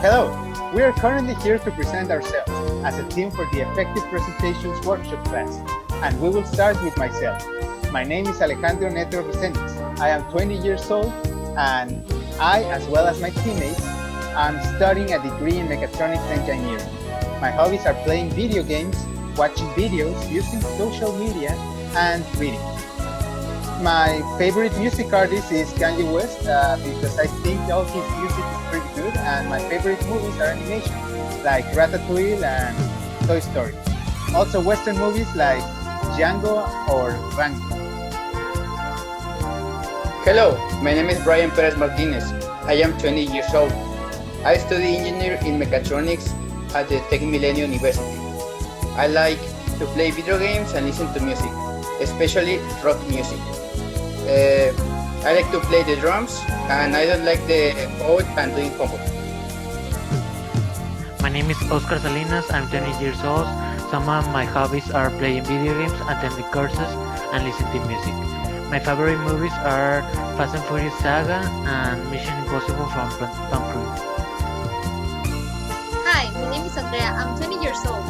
Hello, we are currently here to present ourselves as a team for the Effective Presentations Workshop class, and we will start with myself. My name is Alejandro Neto Resendiz. I am 20 years old, and I, as well as my teammates, am studying a degree in mechatronics engineering. My hobbies are playing video games, watching videos, using social media, and reading. My favorite music artist is Kanye West because I think all his music is pretty good, and my favorite movies are animation, like Ratatouille and Toy Story. Also Western movies like Django or Rango. Hello, my name is Brian Perez Martinez. I am 20 years old. I study engineering in mechatronics at the TecMilenio University. I like to play video games and listen to music, especially rock music. I like to play the drums, and I don't like the code and doing homework. My name is Oscar Salinas. I'm 20 years old. Some of my hobbies are playing video games, attending courses, and listening to music. My favorite movies are Fast and Furious Saga and Mission Impossible from Tom Cruise. Hi, my name is Andrea. I'm 20 years old.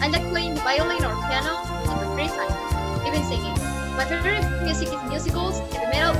I like playing the violin or piano in my free time, even singing. My favorite music is musicals, heavy metal,